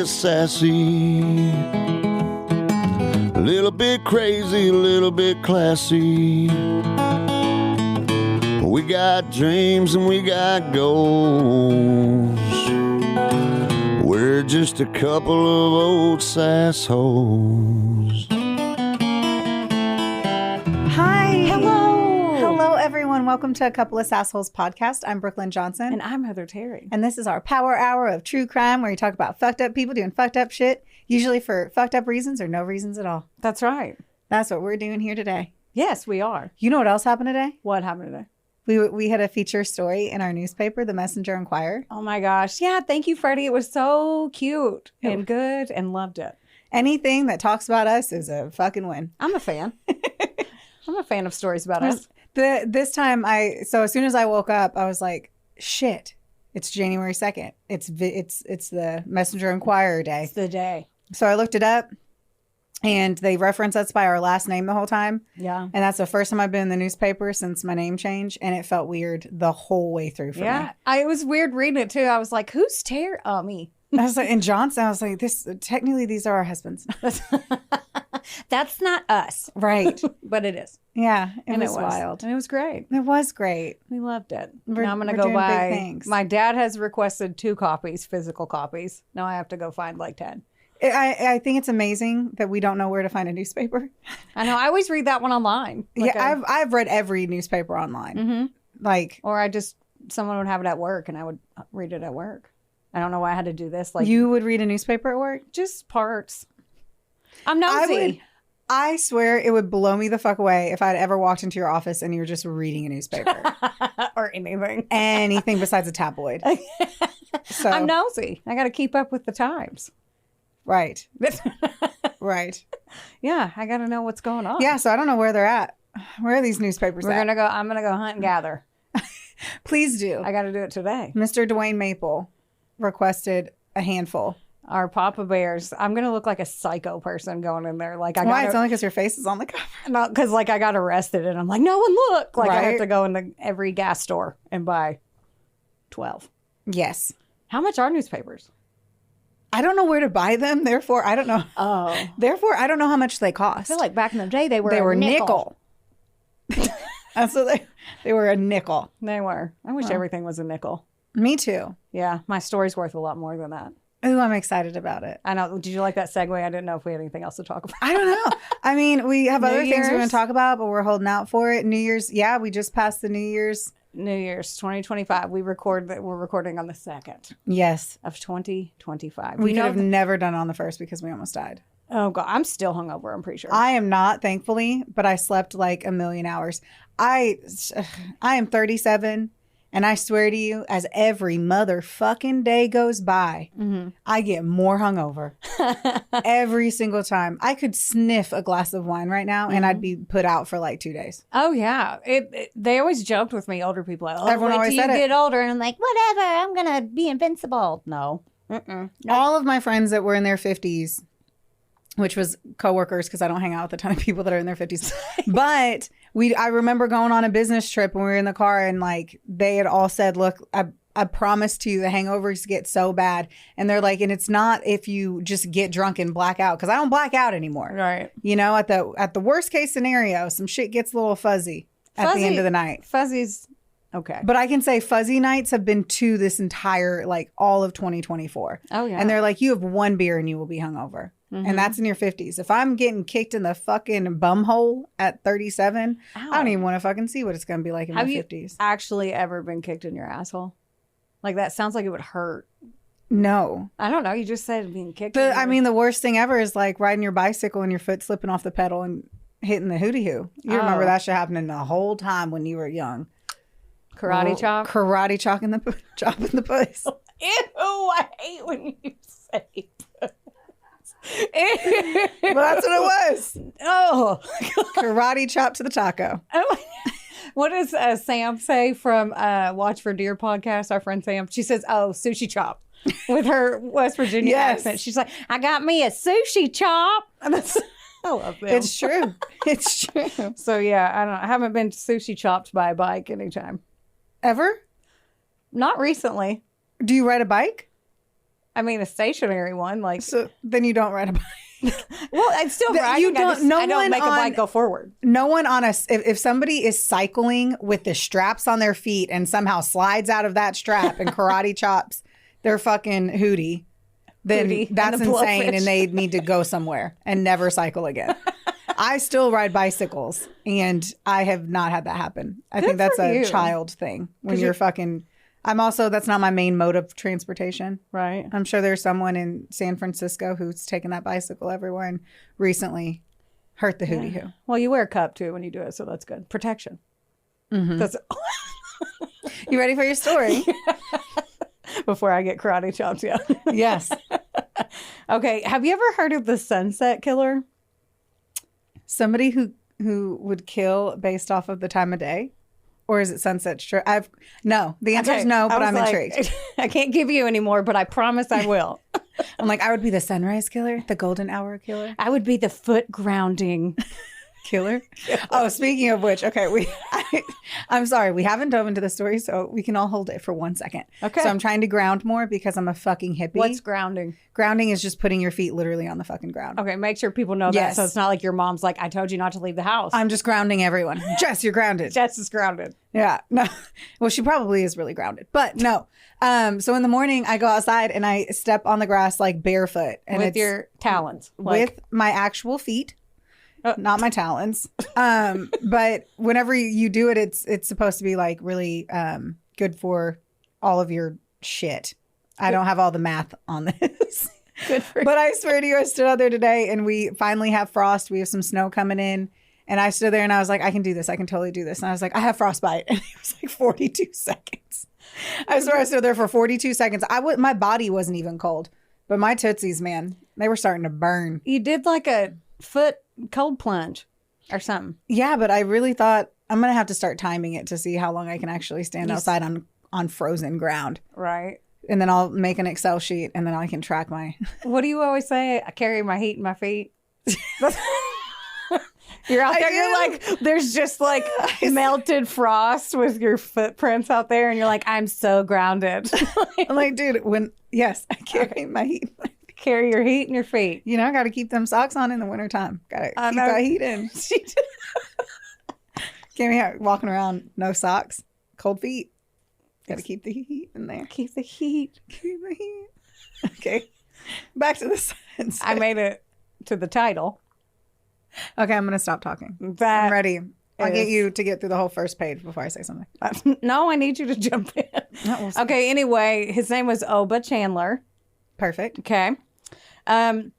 bit sassy, a little bit crazy, a little bit classy. We got dreams and we got goals. We're just a couple of old sass hoes. Hi. Hello. Hello, everyone. Welcome to A Couple of Sassholes podcast. I'm Brooklyn Johnson. And I'm Heather Terry. And this is our power hour of true crime where we talk about fucked up people doing fucked up shit, usually for fucked up reasons or no reasons at all. That's right. That's what we're doing here today. Yes, we are. You know what else happened today? What happened today? We had a feature story in our newspaper, the Messenger Inquirer. Oh my gosh. Yeah, thank you, Freddie. It was so cute and good and loved it. Anything that talks about us is a fucking win. I'm a fan. I'm a fan of stories about us. This time, so as soon as I woke up, I was like, shit, it's January 2nd. It's the Messenger Inquirer day. It's the day. So I looked it up. And they reference us by our last name the whole time. Yeah. And that's the first time I've been in the newspaper since my name change. And it felt weird the whole way through for me. It was weird reading it too. I was like, who's Terry? Oh, me. I was like, and Johnson, I was like, technically these are our husbands. That's not us. Right. But it is. Yeah. It was wild. And it was great. It was great. We loved it. We're- Now I'm going to we're go doing big buy. things. My dad has requested 2 copies, physical copies. Now I have to go find like 10. I think it's amazing that we don't know where to find a newspaper. I know. I always read that one online. I've read every newspaper online. Mm-hmm. Like, or someone would have it at work and I would read it at work. I don't know why I had to do this. Like, you would read a newspaper at work? just parts. I'm nosy. I swear it would blow me the fuck away if I'd ever walked into your office and you were just reading a newspaper. Or anything. Anything besides a tabloid. So I'm nosy. I got to keep up with the times. Right. Right. Yeah, I got to know what's going on. Yeah, so I don't know where they're at. Where are these newspapers at? I'm going to go hunt and gather. Please do. I got to do it today. Mr. Dwayne Maple requested a handful. Our Papa Bears. I'm going to look like a psycho person going in there. Like, Why? It's only because your face is on the cover. Not because, like, I got arrested and I'm like, no one look. Like, I have Right. to go in every gas store and buy 12. Yes. How much are newspapers? I don't know where to buy them. Therefore, I don't know. Oh. Therefore, I don't know how much they cost. I feel like back in the day, they were nickel. So they were a nickel. They were. I wish everything was a nickel. Me too. Yeah, my story's worth a lot more than that. Ooh, I'm excited about it. I know. Did you like that segue? I didn't know if we had anything else to talk about. I don't know. I mean, we have New other things we're going Year's? to talk about, but we're holding out for it. New Year's. Yeah, we just passed the New Year's. New Year's 2025. We're recording on the 2nd Yes. of 2025. We could have never done it on the 1st because we almost died. Oh God, I'm still hungover. I'm pretty sure. I am not, thankfully, but I slept like a million hours. I am 37, and I swear to you, as every motherfucking day goes by, I get more hungover every single time. I could sniff a glass of wine right now, and I'd be put out for like 2 days. Oh yeah, they always joked with me. Older people, like, Everyone always said you it. get older, and I'm like, whatever. I'm gonna be invincible. No. All of my friends that were in their 50s, which was coworkers because I don't hang out with a ton of people that are in their 50s. But I remember going on a business trip when we were in the car and like they had all said, look, I promised you the hangovers get so bad. And they're like, and it's not if you just get drunk and black out because I don't black out anymore. Right. You know, at the worst case scenario, some shit gets a little fuzzy at the end of the night. Fuzzy's okay. But I can say fuzzy nights have been 2 this entire, like all of 2024. Oh yeah. And they're like, you have 1 beer and you will be hungover. And that's in your 50s. If I'm getting kicked in the fucking bum hole at 37, I don't even want to fucking see what it's going to be like in my 50s. Have you actually ever been kicked in your asshole? Like that sounds like it would hurt. No. I don't know. You just said being kicked. I mean, the worst thing ever is like riding your bicycle and your foot slipping off the pedal and hitting the hootie hoo. You remember that shit happening the whole time when you were young. Karate chop? Karate chopping the puss. Ew, I hate when you say that. Well, that's what it was. Oh. Karate chop to the taco. What does Sam say from Watch for Deer podcast? Our friend Sam. She says, "Oh, sushi chop," with her West Virginia accent. She's like, "I got me a sushi chop." I love them. It's true. It's true. So yeah, I haven't been sushi chopped by a bike anytime. Ever? Not recently. Do you ride a bike? I mean, a stationary one. Like, So then you don't ride a bike. well, I'm still That riding. you don't- I don't make a bike go forward. No one on us, if somebody is cycling with the straps on their feet and somehow slides out of that strap and karate chops their fucking hootie, then Hootie and that's the insane blowfish. and they need to go somewhere and never cycle again. I still ride bicycles and I have not had that happen. I think that's for a you. child thing when 'Cause you're fucking. I'm also, that's not my main mode of transportation. Right. I'm sure there's someone in San Francisco who's taken that bicycle everywhere and recently hurt the hootie hoo. Well, you wear a cup too when you do it, so that's good. Protection. Mm-hmm. That's You ready for your story? before I get karate chopped. Yeah. Yes. Okay. Have you ever heard of the sunset killer? Somebody who would kill based off of the time of day? Or is it sunset strip? No. The answer is Okay, no, I but was I'm like, intrigued. I can't give you any more, but I promise I will. I'm like, I would be the sunrise killer, the golden hour killer. I would be the foot grounding. Killer? Oh, speaking of which, okay, I'm sorry, we haven't dove into the story, so we can all hold it for 1 second. Okay. So I'm trying to ground more because I'm a fucking hippie. What's grounding? Grounding is just putting your feet literally on the fucking ground. Okay, make sure people know that. Yes. So it's not like your mom's like, I told you not to leave the house. I'm just grounding everyone. Jess, you're grounded. Jess is grounded. Yeah. No. Well, she probably is really grounded, but no. So in the morning, I go outside and I step on the grass like barefoot, and With it's your talons. with my actual feet, not my talons. But whenever you do it, it's supposed to be like really good for all of your shit. I don't have all the math on this. Good for But I swear to you, I stood out there today and we finally have frost. We have some snow coming in. And I stood there and I was like, I can do this. I can totally do this. And I was like, I have frostbite. And it was like 42 seconds. I swear I stood there for 42 seconds. My body wasn't even cold. But my tootsies, man, they were starting to burn. You did like a foot cold plunge or something. Yeah, but I really thought I'm going to have to start timing it to see how long I can actually stand outside on frozen ground. Right. And then I'll make an Excel sheet and then I can track my... What do you always say? I carry my heat in my feet. You're out there, you're like, there's just like melted frost with your footprints out there, and you're like, I'm so grounded. I'm like, dude, yes, I carry my heat. Carry your heat in your feet. You know, I got to keep them socks on in the wintertime. Got to keep that heat in. Can't be out walking around no socks, cold feet. Got to keep the heat in there. Keep the heat. Keep the heat. Okay, back to the sentence. I made it to the title. Okay, I'm going to stop talking. That I'm ready. I'll get is- you to get through the whole first page before I say something. No, I need you to jump in. we'll see. Okay, anyway, his name was Oba Chandler. Perfect. Okay. I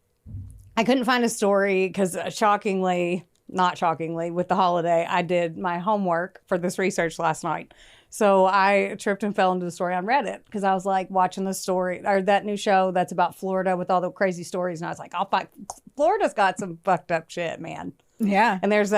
couldn't find a story because not shockingly, with the holiday, I did my homework for this research last night. So I tripped and fell into the story on Reddit because I was like watching the story or that new show that's about Florida with all the crazy stories. And I was like, Florida's got some fucked up shit, man. Yeah. And there's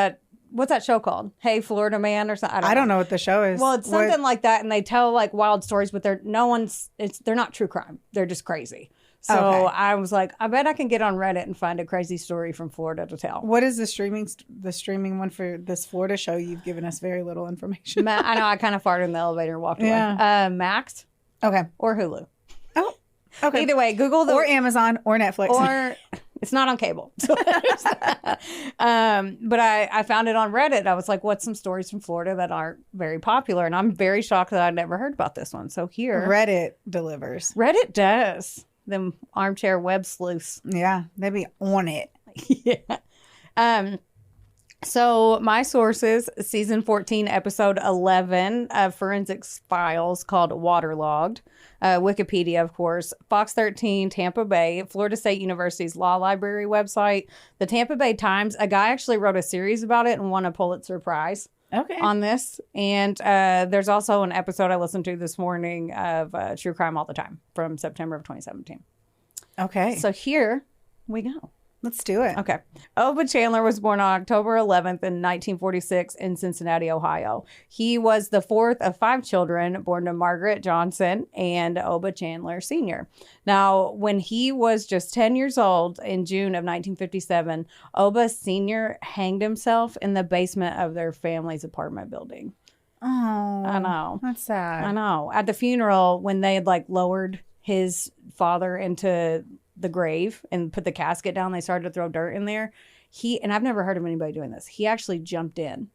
what's that show called? Hey, Florida Man or something? I don't know what the show is. Well, it's something like that. And they tell like wild stories, but they're not true crime. They're just crazy. So Okay. I was like, I bet I can get on Reddit and find a crazy story from Florida to tell. What is the streaming one for this Florida show? You've given us very little information. I know I kind of farted in the elevator and walked away. Yeah. Max Okay. or Hulu. Oh, okay. Either way, Google or Amazon or Netflix. or it's not on cable. So but I found it on Reddit. I was like, what's some stories from Florida that aren't very popular? And I'm very shocked that I'd never heard about this one. So here, Reddit delivers. Reddit does. Them armchair web sleuths. Yeah, they be on it. Yeah. So my sources, season 14, episode 11 of Forensics Files called Waterlogged. Wikipedia, of course. Fox 13, Tampa Bay, Florida State University's law library website. The Tampa Bay Times, a guy actually wrote a series about it and won a Pulitzer Prize Okay. on this. And there's also an episode I listened to this morning of True Crime All the Time from September of 2017. Okay. So here we go. Let's do it. Okay. Oba Chandler was born on October 11th in 1946 in Cincinnati, Ohio. He was the fourth of 5 children born to Margaret Johnson and Oba Chandler Sr. Now, when he was just 10 years old in June of 1957, Oba Sr. hanged himself in the basement of their family's apartment building. Oh, I know. That's sad. I know. At the funeral, when they had like lowered his father into the grave and put the casket down. They started to throw dirt in there. And I've never heard of anybody doing this. He actually jumped in.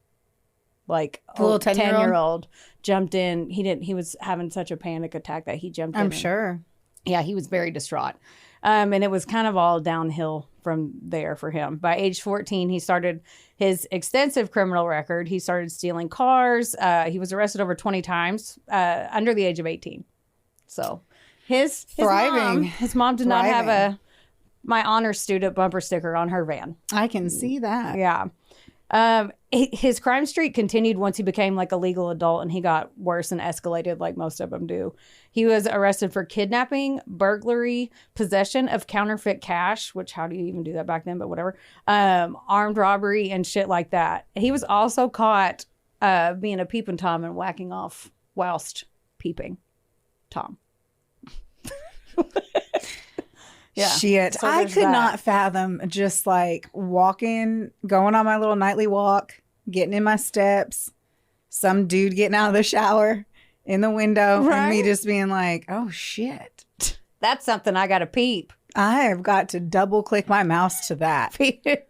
Like the little 10-year-old jumped in. He was having such a panic attack that he jumped in. I'm sure. Yeah, he was very distraught. And it was kind of all downhill from there for him. By age 14, he started his extensive criminal record. He started stealing cars. He was arrested over 20 times under the age of 18. So his mom did not have a my honor student bumper sticker on her van. I can see that. Yeah. His crime streak continued once he became like a legal adult, and he got worse and escalated like most of them do. He was arrested for kidnapping, burglary, possession of counterfeit cash, which how do you even do that back then, but whatever, armed robbery and shit like that. He was also caught being a peeping Tom and whacking off whilst peeping Tom. Yeah. Shit. So I could not fathom just like walking, going on my little nightly walk, getting in my steps, some dude getting out of the shower in the window, and me just being like, oh shit. That's something I got to peep. I have got to double click my mouse to that. DJ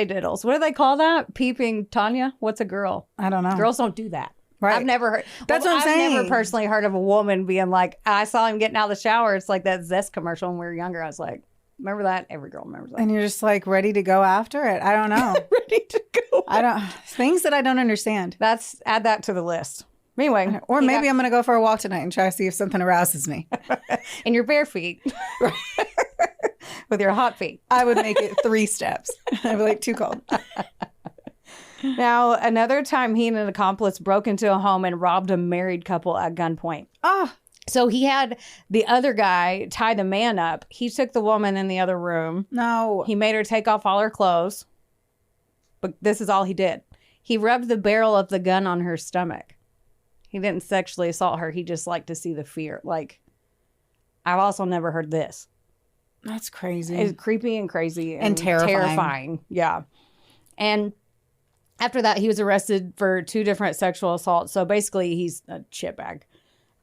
Diddles. What do they call that? Peeping Tanya? What's a girl? I don't know. Girls don't do that. Right. I've never heard. That's what I'm saying. I've never personally heard of a woman being like, I saw him getting out of the shower. It's like that Zest commercial when we were younger. I was like, remember that? Every girl remembers that. And you're just like ready to go after it. I don't know. Ready to go. Things that I don't understand. Add that to the list. Anyway. Or maybe I'm going to go for a walk tonight and try to see if something arouses me. In your bare feet. With your hot feet. I would make it 3 steps. I'd be like, too cold. Now, another time he and an accomplice broke into a home and robbed a married couple at gunpoint. So he had the other guy tie the man up. He took the woman in the other room. No. He made her take off all her clothes. But this is all he did. He rubbed the barrel of the gun on her stomach. He didn't sexually assault her. He just liked to see the fear. Like, I've also never heard this. That's crazy. It's creepy and crazy and terrifying. Yeah. And after that, he was arrested for 2 different sexual assaults. So basically, he's a shitbag.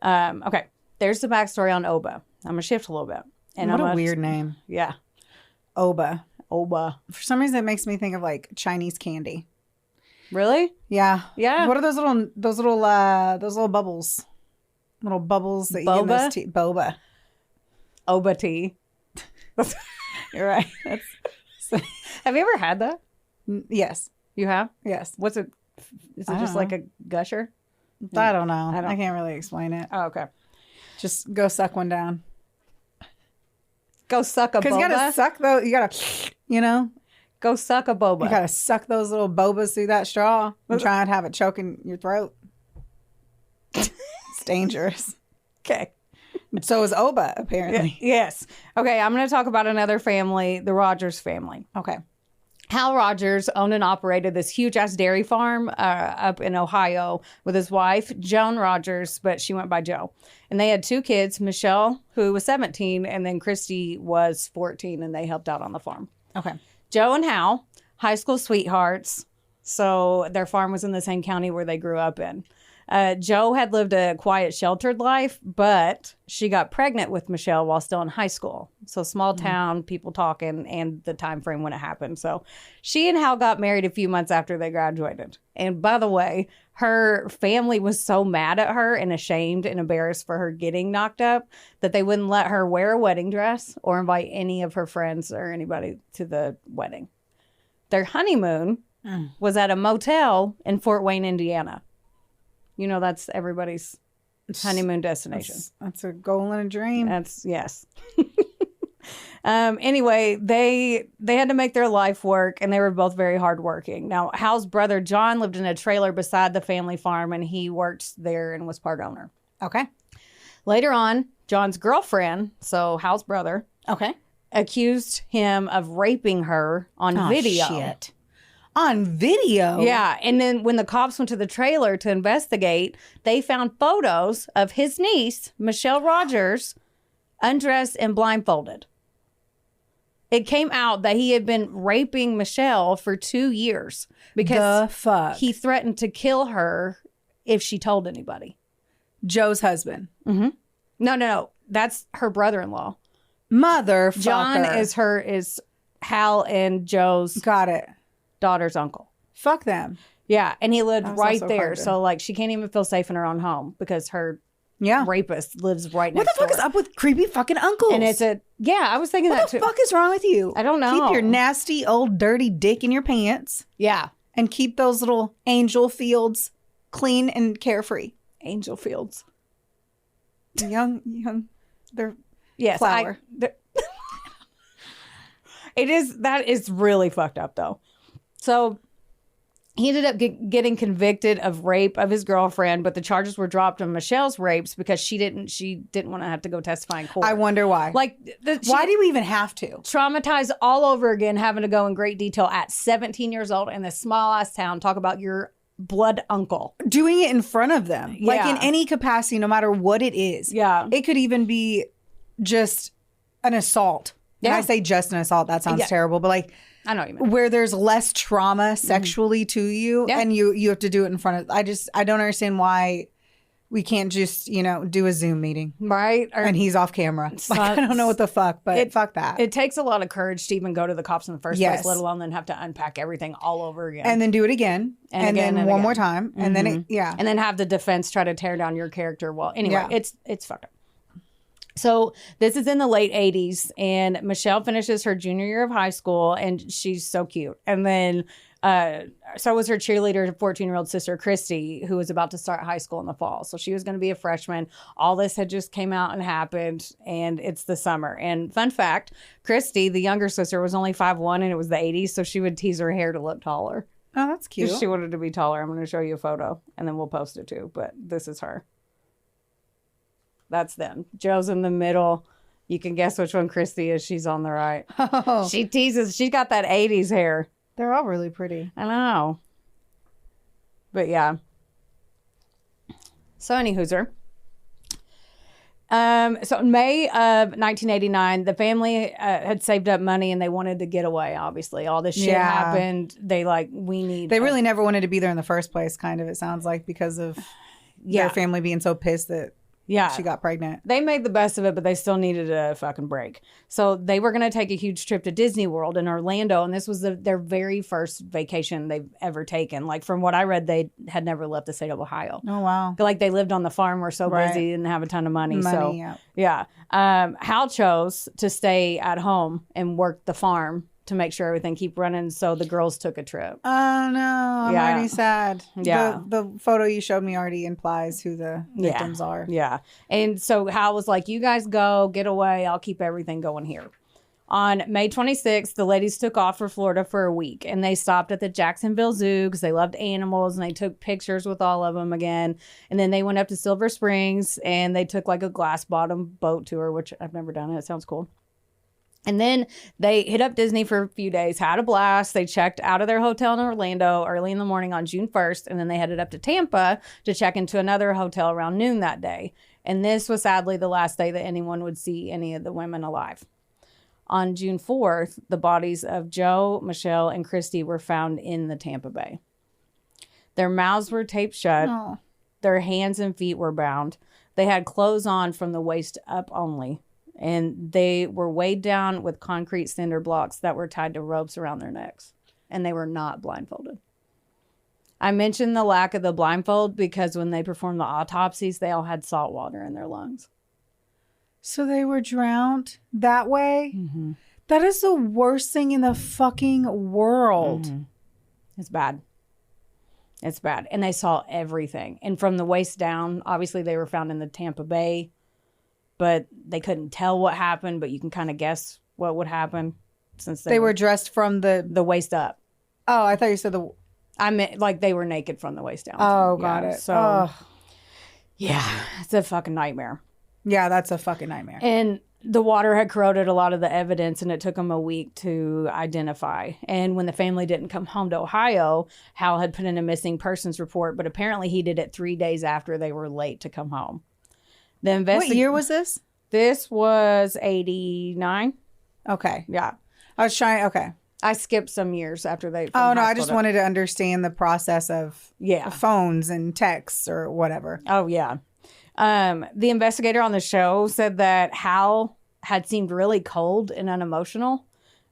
Okay. There's the backstory on Oba. I'm going to shift a little bit. And what a weird name. Yeah. Oba. For some reason, it makes me think of like Chinese candy. Really? Yeah. Yeah. What are those little bubbles? Little bubbles that you get in those tea. Boba. Oba tea. You're right. Have you ever had that? Yes. You have? Yes. What's it? Is it just like a gusher? I don't know. I can't really explain it. Oh, okay. Just go suck one down. Go suck a boba. Because you gotta suck those. You gotta, Go suck a boba. You gotta suck those little bobas through that straw and try and have it choke in your throat. It's dangerous. Okay. So is Oba, apparently. Yes. Okay, I'm going to talk about another family, the Rogers family. Okay. Hal Rogers owned and operated this huge-ass dairy farm up in Ohio with his wife, Joan Rogers, but she went by Jo. And they had 2 kids, Michelle, who was 17, and then Christy was 14, and they helped out on the farm. Okay. Jo and Hal, high school sweethearts, so their farm was in the same county where they grew up in. Jo had lived a quiet, sheltered life, but she got pregnant with Michelle while still in high school. So small town, people talking, and the time frame when it happened. So she and Hal got married a few months after they graduated. And by the way, her family was so mad at her and ashamed and embarrassed for her getting knocked up that they wouldn't let her wear a wedding dress or invite any of her friends or anybody to the wedding. Their honeymoon was at a motel in Fort Wayne, Indiana. You know, that's everybody's honeymoon destination. That's a goal and a dream. Yes. Anyway, they had to make their life work, and they were both very hardworking. Now, Hal's brother, John, lived in a trailer beside the family farm, and he worked there and was part owner. Okay. Later on, John's girlfriend, so Hal's brother, accused him of raping her on video. Shit. On video? Yeah. And then when the cops went to the trailer to investigate, they found photos of his niece, Michelle Rogers, undressed and blindfolded. It came out that he had been raping Michelle for 2 years because he threatened to kill her if she told anybody. Joe's husband. Mm-hmm. No. That's her brother-in-law. Motherfucker. John is Hal and Joe's Got it. daughter's uncle. Fuck them. Yeah, and he lived That's right also there. hard to- So like she can't even feel safe in her own home because her Yeah. rapist lives right What the next fuck door. is up with creepy fucking uncles? And it's I was thinking what that the too. fuck is wrong with you? I don't know. Keep your nasty old dirty dick in your pants Yeah. and keep those little angel fields clean and carefree. Angel Fields. Young, they're Yes. flower. That is really fucked up though. So he ended up getting convicted of rape of his girlfriend, but the charges were dropped on Michelle's rapes because she didn't want to have to go testify in court. I wonder why. Like, why do we even have to? Traumatized all over again, having to go in great detail at 17 years old in this small ass town, talk about your blood uncle. Doing it in front of them, like Yeah. in any capacity, no matter what it is. Yeah. It could even be just an assault. And Yeah. I say just an assault, that sounds Yeah. terrible, but like I know what you mean. where there's less trauma sexually to you, Yeah. and you have to do it in front of. I don't understand why we can't just do a Zoom meeting Right? Or and he's off camera. Like, I don't know what the fuck, but fuck that. it takes a lot of courage to even go to the cops in the first Yes. place, let alone then have to unpack everything all over again. and then do it again, and again, then and one again. more time, and then it, and then have the defense try to tear down your character. Well, anyway, Yeah. it's fucked up. So this is in the late 80s, and Michelle finishes her junior year of high school, and she's so cute. And then so was her cheerleader, 14-year-old sister, Christy, who was about to start high school in the fall. So she was going to be a freshman. All this had just came out and happened, and it's the summer. And fun fact, Christy, the younger sister, was only 5'1", and it was the 80s, so she would tease her hair to look taller. Oh, that's cute. She wanted to be taller. I'm going to show you a photo, and then we'll post it too. But this is her. That's them. Joe's in the middle. You can guess which one Christy is. She's on the right. Oh, She teases. She's got that 80s hair. they're all really pretty. I know. But yeah. So anywhooser. So in May of 1989, the family had saved up money and they wanted to get away, obviously. All this shit Yeah. happened. They They really never wanted to be there in the first place, kind of, it sounds like, because of their family being so pissed that she got pregnant. They made the best of it, but they still needed a fucking break. So they were going to take a huge trip to Disney World in Orlando, and this was their very first vacation they've ever taken. Like, from what I read, they had never left the state of Ohio. Oh, wow. Like, they lived on the farm, were so Right. busy, didn't have a ton of money. Money, So, yeah. Hal chose to stay at home and work the farm to make sure everything keep running. So the girls took a trip. Oh, no. I'm Yeah. already sad. Yeah. The photo you showed me already implies who the victims are. Yeah. And so Hal was like, you guys go, get away. I'll keep everything going here. On May 26th, the ladies took off for Florida for a week, and they stopped at the Jacksonville Zoo because they loved animals, and they took pictures with all of them again. And then they went up to Silver Springs, and they took like a glass bottom boat tour, which I've never done. It sounds cool. And then they hit up Disney for a few days, had a blast. They checked out of their hotel in Orlando early in the morning on June 1st, and then they headed up to Tampa to check into another hotel around noon that day. And this was sadly the last day that anyone would see any of the women alive. On June 4th, the bodies of Joe, Michelle, and Christy were found in the Tampa Bay. Their mouths were taped shut. Oh. Their hands and feet were bound. They had clothes on from the waist up only. And they were weighed down with concrete cinder blocks that were tied to ropes around their necks. And they were not blindfolded. I mentioned the lack of the blindfold because when they performed the autopsies, they all had salt water in their lungs. So they were drowned that way? Mm-hmm. That is the worst thing in the fucking world. Mm-hmm. It's bad. It's bad. And they saw everything. And from the waist down, obviously they were found in the Tampa Bay, but they couldn't tell what happened, but you can kind of guess what would happen since They were dressed from the waist up. Oh, I thought you said the I meant like they were naked from the waist down. Oh, got it. So yeah, it's a fucking nightmare. Yeah, that's a fucking nightmare. And the water had corroded a lot of the evidence, and it took them a week to identify. And when the family didn't come home to Ohio, Hal had put in a missing persons report, but apparently he did it 3 days after they were late to come home. What year was this? This was 89. Okay. Yeah. I was trying. Okay. I skipped some years after they. Oh, no. I just wanted to understand the process of phones and texts or whatever. Oh, yeah. The investigator on the show said that Hal had seemed really cold and unemotional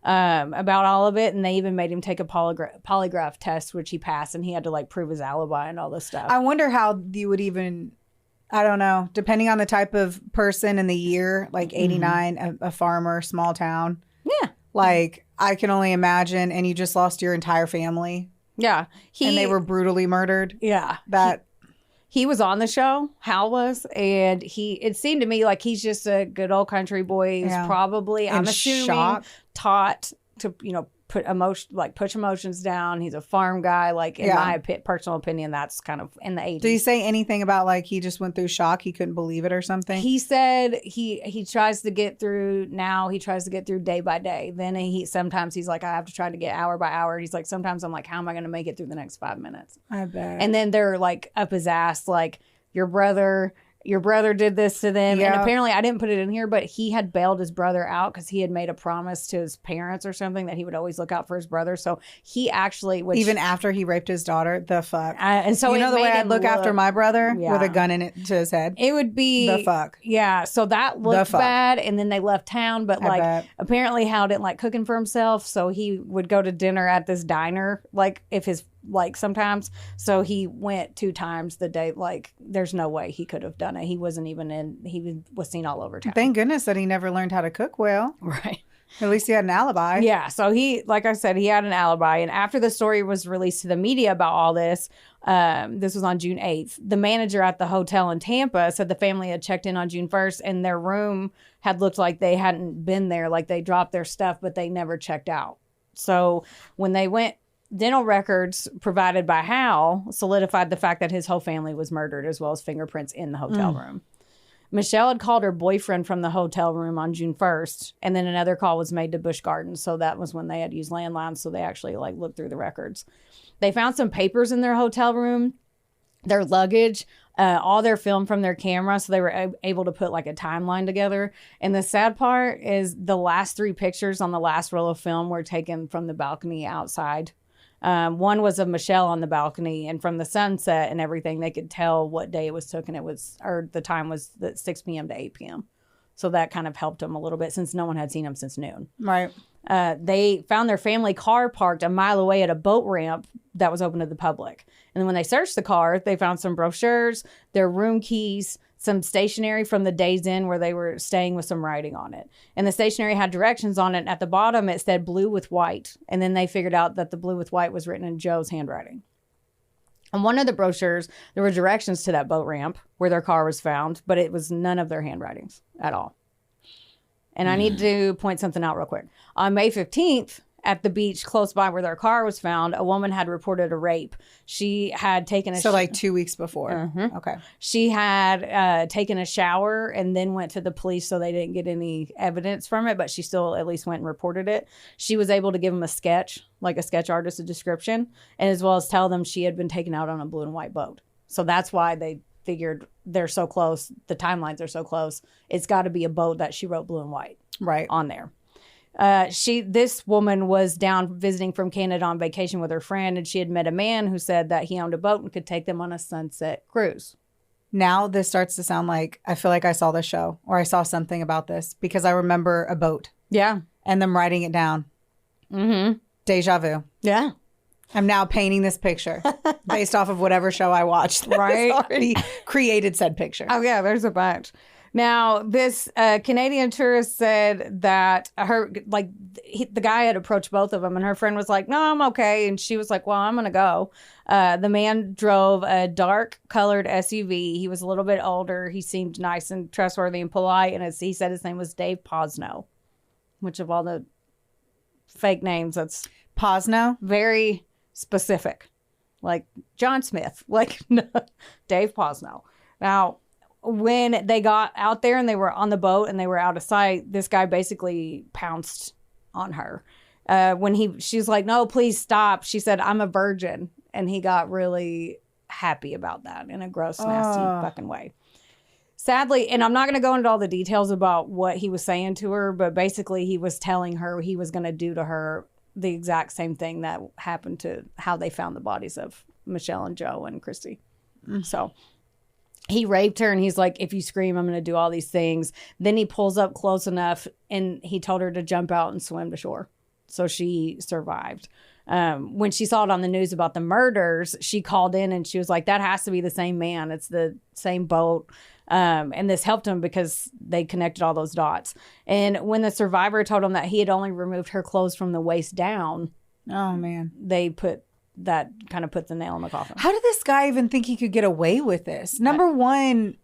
about all of it, and they even made him take a polygraph test, which he passed, and he had to like prove his alibi and all this stuff. I wonder how you would even, I don't know, depending on the type of person and the year, like 89, a farmer, small town. Yeah. Like, I can only imagine, and you just lost your entire family. Yeah. And they were brutally murdered. Yeah. He was on the show, Hal was, and it seemed to me like he's just a good old country boy who's probably, I'm assuming, taught to, push emotions down. He's a farm guy. Like, in my personal opinion, that's kind of in the 80s. Did he say anything about, like, he just went through shock? He couldn't believe it or something? He said he tries to get through now. He tries to get through day by day. Then sometimes he's like, I have to try to get hour by hour. He's like, sometimes I'm like, how am I going to make it through the next 5 minutes? I bet. And then they're like up his ass, like, your brother did this to them. Yep. And apparently, I didn't put it in here, but he had bailed his brother out because he had made a promise to his parents or something that he would always look out for his brother. So he actually... Even after he raped his daughter? The fuck? And so, you know the way I'd look after my brother? With a gun in it to his head? It would be... The fuck? Yeah. So that looked bad. And then they left town. But apparently Hal didn't like cooking for himself. So he would go to dinner at this diner. Sometimes. So he went 2 times the day. Like, there's no way he could have done it. He wasn't even he was seen all over town. Thank goodness that he never learned how to cook well. Right. At least he had an alibi. Yeah. So like I said, he had an alibi. And after the story was released to the media about all this, this was on June 8th, the manager at the hotel in Tampa said the family had checked in on June 1st and their room had looked like they hadn't been there. Like, they dropped their stuff, but they never checked out. So when they went, dental records provided by Hal solidified the fact that his whole family was murdered, as well as fingerprints in the hotel room. Michelle had called her boyfriend from the hotel room on June 1st, and then another call was made to Busch Gardens. So that was when they had used landlines, so they actually looked through the records. They found some papers in their hotel room, their luggage, all their film from their camera, so they were able to put like a timeline together. And the sad part is the last 3 pictures on the last roll of film were taken from the balcony outside. One was of Michelle on the balcony, and from the sunset and everything, they could tell what day it was taken. The time was 6 p.m. to 8 p.m. So that kind of helped them a little bit since no one had seen them since noon. Right. They found their family car parked a mile away at a boat ramp that was open to the public. And then when they searched the car, they found some brochures, their room keys, some stationery from the Days Inn where they were staying with some writing on it. And the stationery had directions on it. And at the bottom, it said blue with white. And then they figured out that the blue with white was written in Joe's handwriting. On one of the brochures, there were directions to that boat ramp where their car was found, but it was none of their handwritings at all. And I need to point something out real quick. On May 15th, at the beach close by where their car was found, a woman had reported a rape. She had taken a... So like 2 weeks before. Mm-hmm. Okay. She had taken a shower and then went to the police, so they didn't get any evidence from it, but she still at least went and reported it. She was able to give them a sketch, like a sketch artist, a description, and as well as tell them she had been taken out on a blue and white boat. So that's why they figured they're so close. The timelines are so close. It's got to be a boat that she wrote blue and white on there. This woman was down visiting from Canada on vacation with her friend, and she had met a man who said that he owned a boat and could take them on a sunset cruise. Now this starts to sound like I feel like I saw this show or I saw something about this because I remember a boat. Yeah. And them writing it down. Mm-hmm. Deja vu. Yeah. I'm now painting this picture based off of whatever show I watched. Right. Already created said picture. Oh, yeah, there's a bunch. Now, this Canadian tourist said that the guy had approached both of them, and her friend was like, "No, I'm okay," and she was like, "Well, I'm gonna go." The man drove a dark-colored SUV. He was a little bit older. He seemed nice and trustworthy and polite, and he said his name was Dave Posno, which of all the fake names, that's Posno, very specific, like John Smith, like Dave Posno. Now, when they got out there and they were on the boat and they were out of sight, this guy basically pounced on her. She's like, "No, please stop." She said, "I'm a virgin." And he got really happy about that in a gross, nasty fucking way. Sadly, and I'm not going to go into all the details about what he was saying to her, but basically he was telling her he was going to do to her the exact same thing that happened to how they found the bodies of Michelle and Joe and Christy. So he raped her and he's like, if you scream, I'm going to do all these things. Then he pulls up close enough and he told her to jump out and swim to shore. So she survived. When she saw it on the news about the murders, she called in and she was like, that has to be the same man. It's the same boat. And this helped him because they connected all those dots. And when the survivor told him that he had only removed her clothes from the waist down, oh man, they put that kind of put the nail in the coffin. How did this guy even think he could get away with this? Number one,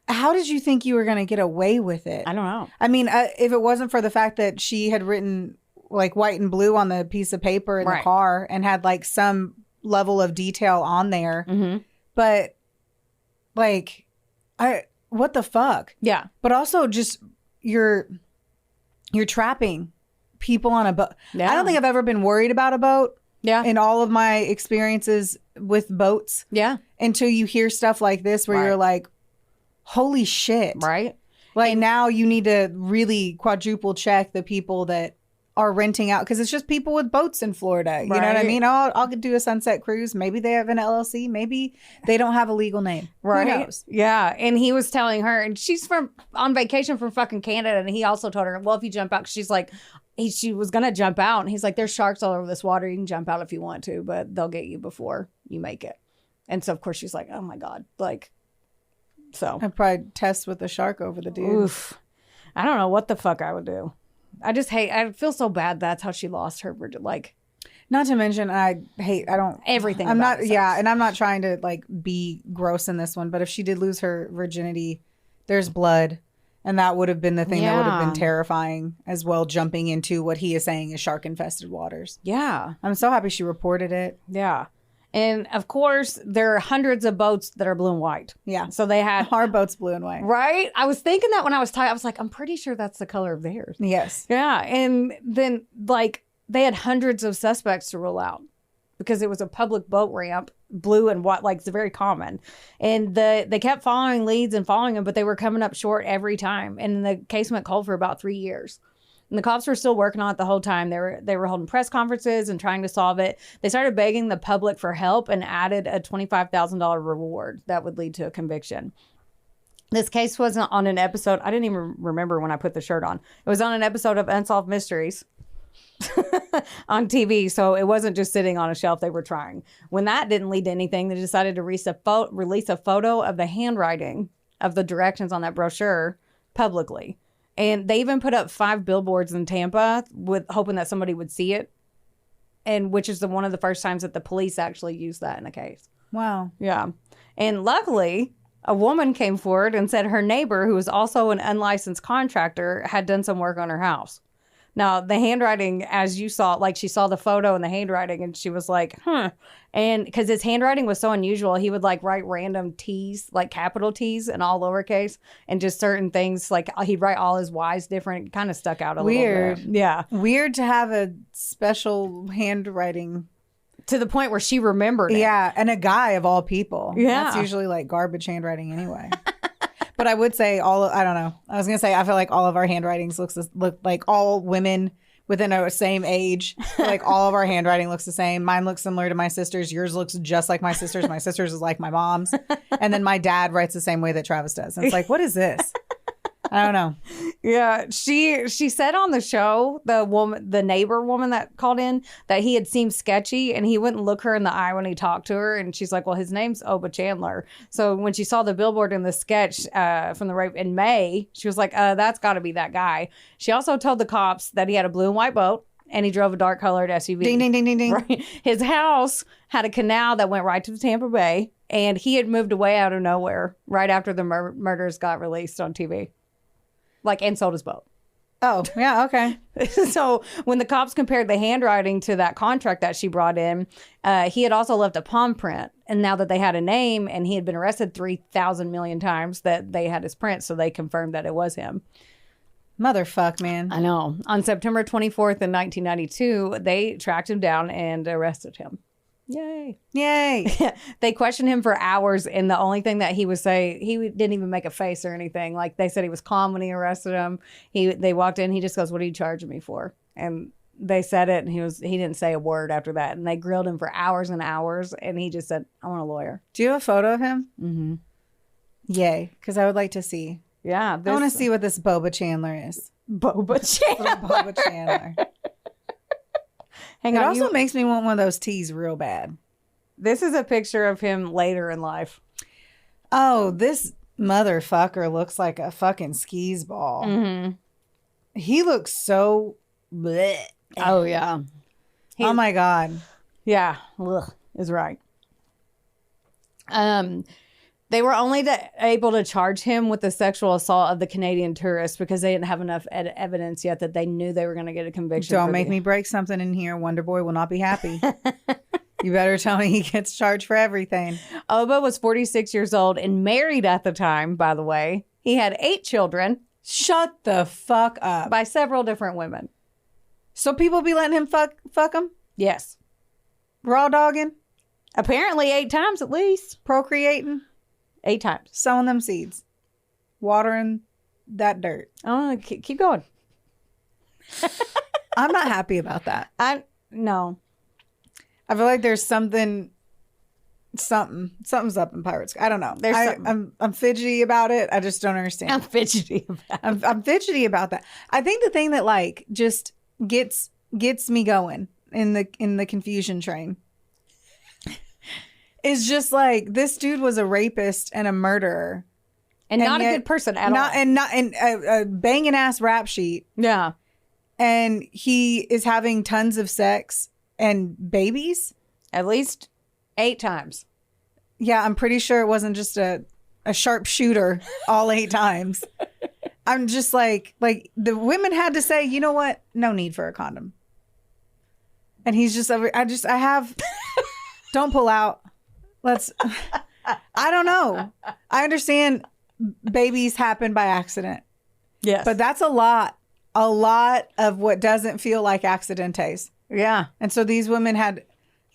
how did you think you were going to get away with it? I don't know. I mean, if it wasn't for the fact that she had written like white and blue on the piece of paper in the car and had like some level of detail on there. Mm-hmm. But like, what the fuck? Yeah. But also just you're trapping people on a boat. Yeah. I don't think I've ever been worried about a boat. Yeah. In all of my experiences with boats. Yeah. Until you hear stuff like this where you're like, holy shit. Right. Like now you need to really quadruple check the people that are renting out, because it's just people with boats in Florida. You know what I mean? I'll do a sunset cruise. Maybe they have an LLC. Maybe they don't have a legal name. Right. Who knows? Yeah. And he was telling her, and she's on vacation from fucking Canada. And he also told her, well, if you jump out, 'cause she's like, she was going to jump out. And he's like, there's sharks all over this water. You can jump out if you want to, but they'll get you before you make it. And so, of course, she's like, oh my God. Like, so. I'd probably test with the shark over the dude. Oof. I don't know what the fuck I would do. I feel so bad. That's how she lost her, like, not to mention, everything. I'm not, and I'm not trying to like be gross in this one, but if she did lose her virginity, there's blood. And that would have been the thing that would have been terrifying as well, jumping into what he is saying is shark infested waters. Yeah. I'm so happy she reported it. Yeah. And of course, there are hundreds of boats that are blue and white. Yeah. So they had our boats blue and white. Right? I was thinking that when I was tired, I was like, I'm pretty sure that's the color of theirs. Yes. Yeah. And then like they had hundreds of suspects to rule out because it was a public boat ramp, blue and white, like it's very common. And they kept following leads and following them, but they were coming up short every time. And the case went cold for about 3 years. And the cops were still working on it the whole time. They were holding press conferences and trying to solve it. They started begging the public for help and added a $25,000 reward that would lead to a conviction. This case wasn't on an episode. I didn't even remember when I put the shirt on. It was on an episode of Unsolved Mysteries on TV. So it wasn't just sitting on a shelf. They were trying. When that didn't lead to anything, they decided to release a photo of the handwriting of the directions on that brochure publicly. And they even put up 5 billboards in Tampa with hoping that somebody would see it. And which is one of the first times that the police actually used that in a case. Wow. Yeah. And luckily, a woman came forward and said her neighbor, who was also an unlicensed contractor, had done some work on her house. Now, the handwriting, as you saw, like she saw the photo and the handwriting and she was like, And because his handwriting was so unusual, he would like write random T's, like capital T's and all lowercase, and just certain things, like he'd write all his Y's different, kind of stuck out a little bit. Yeah. Weird to have a special handwriting. To the point where she remembered it. Yeah, and a guy of all people. Yeah. That's usually like garbage handwriting anyway. But I would say I don't know. I was going to say, I feel like all of our handwritings look like all women within a same age. Like all of our handwriting looks the same. Mine looks similar to my sister's. Yours looks just like my sister's. My sister's is like my mom's. And then my dad writes the same way that Travis does. And it's like, what is this? I don't know. Yeah, she said on the show, the neighbor woman that called in, that he had seemed sketchy and he wouldn't look her in the eye when he talked to her. And she's like, well, his name's Oba Chandler. So when she saw the billboard in the sketch from the rape in May, she was like, that's got to be that guy. She also told the cops that he had a blue and white boat and he drove a dark colored SUV. Ding, ding, ding, ding, ding. Right. His house had a canal that went right to the Tampa Bay, and he had moved away out of nowhere right after the murders got released on TV. Like, and sold his boat. Oh, yeah, okay. So when the cops compared the handwriting to that contract that she brought in, he had also left a palm print. And now that they had a name and he had been arrested 3,000 million times, that they had his print. So they confirmed that it was him. Motherfuck, man. I know. On September 24th in 1992, they tracked him down and arrested him. Yay. Yay. They questioned him for hours, and the only thing that he would say, he didn't even make a face or anything. Like, they said he was calm when he arrested him. They walked in, he just goes, what are you charging me for? And they said it, and he didn't say a word after that. And they grilled him for hours and hours, and he just said, I want a lawyer. Do you have a photo of him? Mm-hmm. Yay, because I would like to see. Yeah. I want to see what this Boba Chandler is. Boba Chandler. Boba Chandler. Hang It on. also makes me want one of those teas real bad. This is a picture of him later in life. Oh, this motherfucker looks like a fucking skis ball. Mm-hmm. He looks so bleh. Oh, yeah. Oh, my God. Yeah. Ugh, is right. They were only able to charge him with the sexual assault of the Canadian tourist because they didn't have enough evidence yet that they knew they were going to get a conviction. Don't make me break something in here. Wonder Boy will not be happy. You better tell me he gets charged for everything. Oba was 46 years old and married at the time, by the way. He had 8 children. Shut the fuck up. By several different women. So people be letting him fuck him? Yes. Raw dogging? Apparently 8 times at least. Procreating? 8 times. Sowing them seeds. Watering that dirt. Oh, keep going. I'm not happy about that. No. I feel like there's something's up in Pirates. I don't know. I'm fidgety about it. I just don't understand. I'm fidgety about it. I'm fidgety about that. I think the thing that like just gets me going in the confusion train is just like this dude was a rapist and a murderer and not a good person at all. And a banging ass rap sheet. Yeah. And he is having tons of sex and babies. At least 8 times. Yeah, I'm pretty sure it wasn't just a sharpshooter all 8 times. I'm just like the women had to say, you know what? No need for a condom. And he's just I have, don't pull out. I don't know. I understand babies happen by accident. Yes. But that's a lot of what doesn't feel like accidentes. Yeah. And so these women had,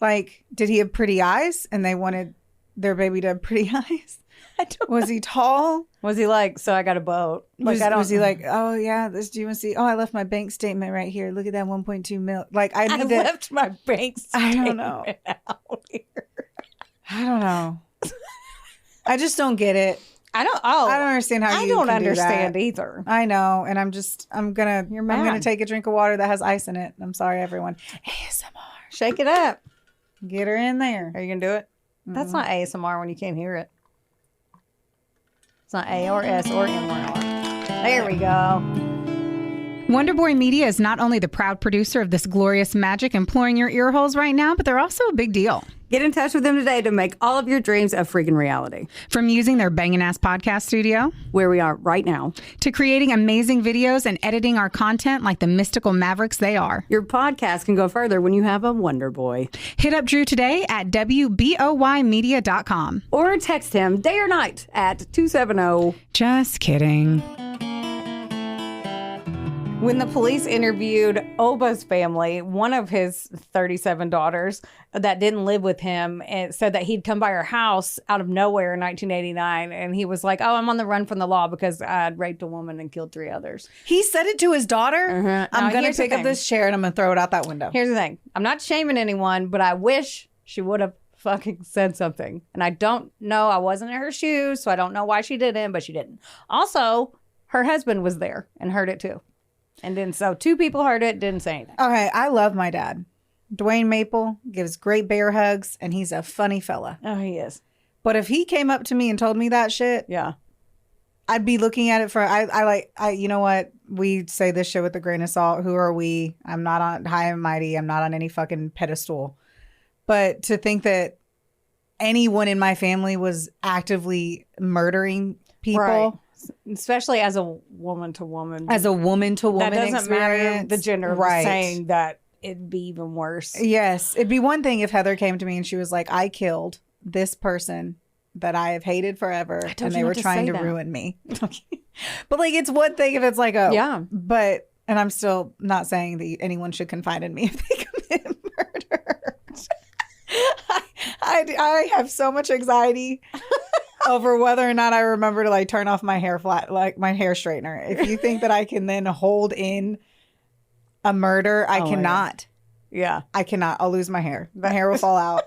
like, did he have pretty eyes and they wanted their baby to have pretty eyes? Was he tall? Was he like, so I got a boat? Like, was he like, oh yeah, do you want to see? Oh, I left my bank statement right here. Look at that 1.2 mil. Like I left my bank statement. I don't know. Out here. I don't know. I just don't get it. I don't understand how I you don't can understand do that. either. I know. And I'm gonna take a drink of water that has ice in it. I'm sorry, everyone. ASMR. Shake it up. Get her in there. Are you gonna do it? Mm-hmm. That's not ASMR when you can't hear it. It's not A or S or M or R. There we go. Wonderboy Media is not only the proud producer of this glorious magic imploring your ear holes right now, but they're also a big deal. Get in touch with them today to make all of your dreams a freaking reality. From using their bangin' ass podcast studio, where we are right now, to creating amazing videos and editing our content like the mystical mavericks they are. Your podcast can go further when you have a Wonder Boy. Hit up Drew today at WBOYmedia.com. Or text him day or night at 270. Just kidding. When the police interviewed Oba's family, one of his 37 daughters that didn't live with him and said that he'd come by her house out of nowhere in 1989. And he was like, oh, I'm on the run from the law because I'd raped a woman and killed 3 others. He said it to his daughter? Mm-hmm. I'm going to pick up this chair and I'm going to throw it out that window. Here's the thing. I'm not shaming anyone, but I wish she would have fucking said something. And I don't know. I wasn't in her shoes, so I don't know why she didn't, but she didn't. Also, her husband was there and heard it too. And then so 2 people heard it, didn't say anything. Okay, I love my dad. Dwayne Maple gives great bear hugs, and he's a funny fella. Oh, he is. But if he came up to me and told me that shit, yeah, I'd be looking at it for, you know what? We say this shit with a grain of salt. Who are we? I'm not on high and mighty. I'm not on any fucking pedestal. But to think that anyone in my family was actively murdering people. Right. Especially as a woman to woman. As a woman to woman that doesn't matter experience. the gender. Right. Saying that it'd be even worse. Yes. It'd be one thing if Heather came to me and she was like, I killed this person that I have hated forever and they were trying to ruin me. But like, it's one thing if it's like, oh, yeah. But, and I'm still not saying that anyone should confide in me if they commit murder. I have so much anxiety over whether or not I remember to like turn off my hair like my hair straightener. If you think that I can then hold in a murder, I cannot. Yeah. I cannot. I'll lose my hair. My hair will fall out.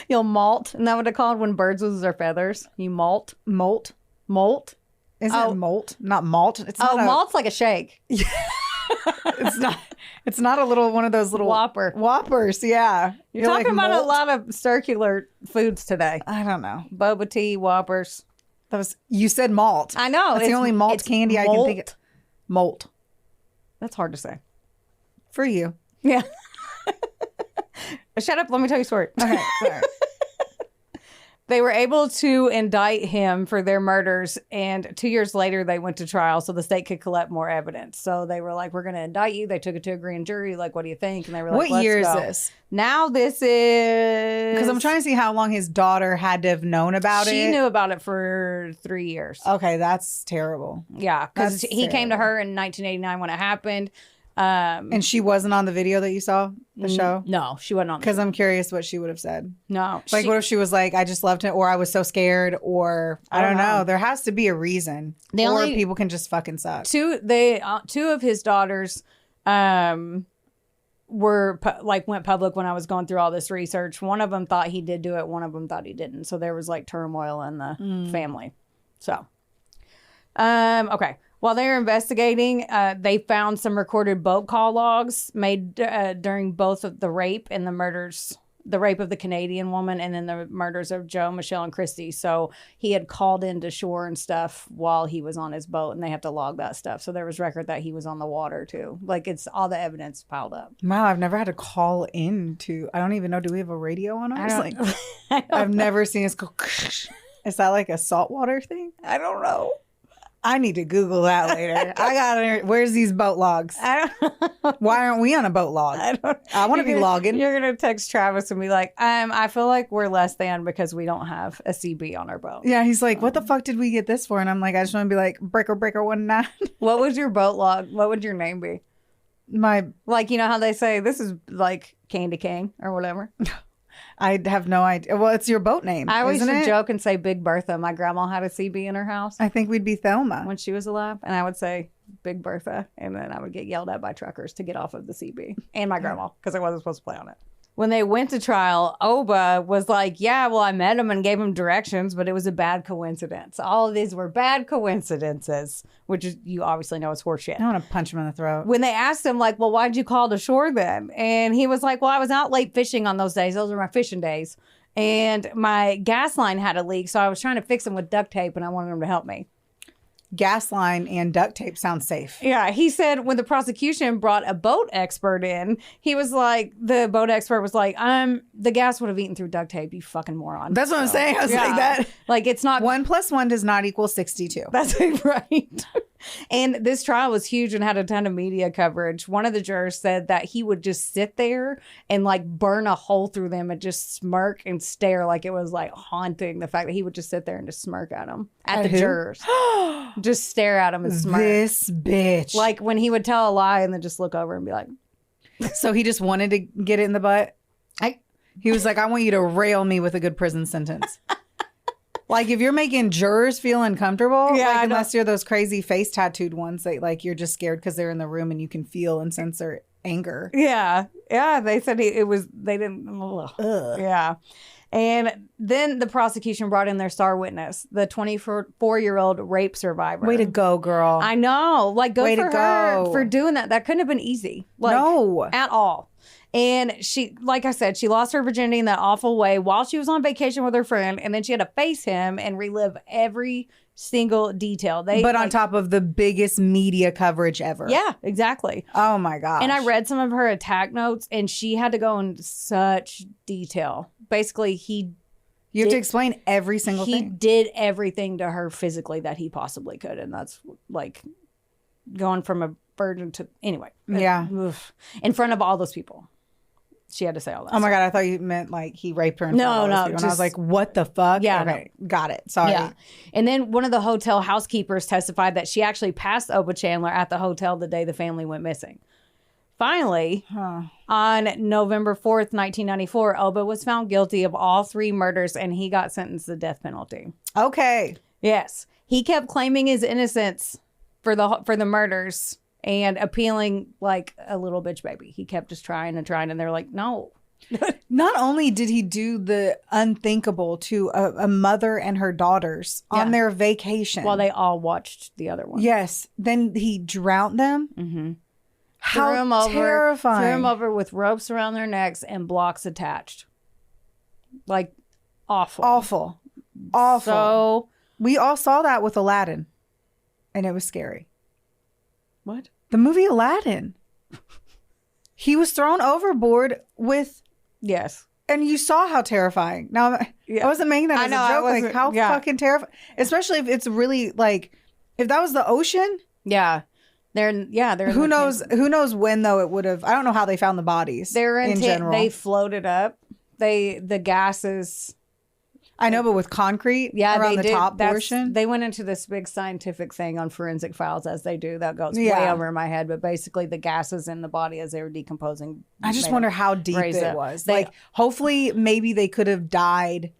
You'll molt. Isn't that what they called when birds lose their feathers? You molt. Molt. Molt? Isn't it molt? Not malt. It's not malt's like a shake. It's not. It's not a little one of those little Whopper. Whoppers. Yeah. You're talking about a lot of circular foods today. I don't know. Boba tea, Whoppers. You said malt. I know. That's the only malt candy I can think of. Molt. That's hard to say. For you. Yeah. Shut up. Let me tell you a story. Okay. Sorry. They were able to indict him for their murders, and 2 years later, they went to trial so the state could collect more evidence. So they were like, we're going to indict you. They took it to a grand jury. Like, what do you think? And they were like, what year Let's is go. this? Now this is... Because I'm trying to see how long his daughter had to have known about it. She knew about it for 3 years. Okay, that's terrible. Yeah, because That's he came to terrible. her in 1989 when it happened. And she wasn't on the video that you saw, the show? No, she wasn't on. Because I'm curious what she would have said. No, Like, what if she was like, I just loved him, or I was so scared, or I don't know. There has to be a reason. Or people can just fucking suck. two of his daughters went public when I was going through all this research. One of them thought he did do it. One of them thought he didn't. So there was like turmoil in the family. So, okay. While they were investigating, they found some recorded boat call logs made during both of the rape and the murders, the rape of the Canadian woman and then the murders of Joe, Michelle, and Christy. So he had called into shore and stuff while he was on his boat, and they have to log that stuff. So there was record that he was on the water too. Like, it's all the evidence piled up. Wow, I've never had to call in to, I don't even know, do we have a radio on ours? I've never seen us go, is that like a saltwater thing? I don't know. I need to Google that later. Where's these boat logs? Why aren't we on a boat log? I want to be logging. You're going to text Travis and be like, I feel like we're less than because we don't have a CB on our boat. Yeah, he's like, what the fuck did we get this for? And I'm like, I just want to be like, breaker 19. What was your boat log? What would your name be? Like, you know how they say this is like Candy King or whatever? I have no idea. Well, it's your boat name. I always isn't would it? joke and say Big Bertha. My grandma had a CB in her house I think we'd be Thelma. when she was alive. And I would say Big Bertha. And then I would get yelled at by truckers to get off of the CB. And my grandma, because I wasn't supposed to play on it. When they went to trial, Oba was like, yeah, well, I met him and gave him directions, but it was a bad coincidence. All of these were bad coincidences, which is, you obviously know, is horseshit. I want to punch him in the throat. When they asked him, like, well, why'd you call to shore then? And he was like, well, I was out late fishing on those days. Those are my fishing days. And my gas line had a leak, so I was trying to fix them with duct tape, and I wanted him to help me. Gas line and duct tape sounds safe. Yeah, he said when the prosecution brought a boat expert in, he was like, the boat expert was like, the gas would have eaten through duct tape, you fucking moron. That's what I'm saying. I was like that. Like, it's not 1 + 1 does not equal 62. That's right. And this trial was huge and had a ton of media coverage. One of the jurors said that he would just sit there and like burn a hole through them and just smirk and stare, like it was like haunting, the fact that he would just sit there and just smirk at them, at the who? jurors. Just stare at them and smirk. This bitch. Like when he would tell a lie and then just look over and be like, so he just wanted to get it in the butt? He was like, I want you to rail me with a good prison sentence. Like, if you're making jurors feel uncomfortable, like, unless you're those crazy face tattooed ones that, like, you're just scared because they're in the room and you can feel and sense their anger. Yeah. Yeah. They said they didn't. Ugh. Yeah. And then the prosecution brought in their star witness, the 24-year-old rape survivor. Way to go, girl. I know. Like, Way for to her go. for doing that. That couldn't have been easy. Like, No. At all. And she, like I said, she lost her virginity in that awful way while she was on vacation with her friend. And then she had to face him and relive every single detail. But on top of the biggest media coverage ever. Yeah, exactly. Oh, my gosh. And I read some of her attack notes, and she had to go into such detail. Basically, you have to explain every single he thing. did everything to her physically that he possibly could. And that's like going from a virgin to, anyway. Yeah. Oof. In front of all those people. She had to say all that. Oh my God, I thought you meant like he raped her. In front of all those people. And I was just- like, what the fuck? Yeah, Okay, got it. Sorry. Yeah. And then one of the hotel housekeepers testified that she actually passed Oba Chandler at the hotel the day the family went missing. Finally, on November 4th, 1994, Oba was found guilty of all 3 murders and he got sentenced to the death penalty. Okay. Yes. He kept claiming his innocence for the murders and appealing like a little bitch baby. He kept just trying and trying, and they're like, no, Not only did he do the unthinkable to a mother and her daughters on their vacation. While they all watched the other one. Yes. Then he drowned them. Mm-hmm. How Threw terrifying. them over with ropes around their necks and blocks attached. Like, awful. Awful. Awful. So, we all saw that with Aladdin. And it was scary. what? The movie Aladdin. He was thrown overboard with... Yes. And you saw how terrifying. Now, I wasn't making that as a joke. Like, how fucking terrifying. Especially if it's really, like... If that was the ocean... Yeah. They're who knows when, though, it would have... I don't know how they found the bodies. They're in general. They floated up. The gases... I know, but with concrete around the top portion. They went into this big scientific thing on forensic files, as they do. That goes way over my head. But basically, the gases in the body as they were decomposing. I just wonder how deep it was. Like, hopefully, maybe they could have died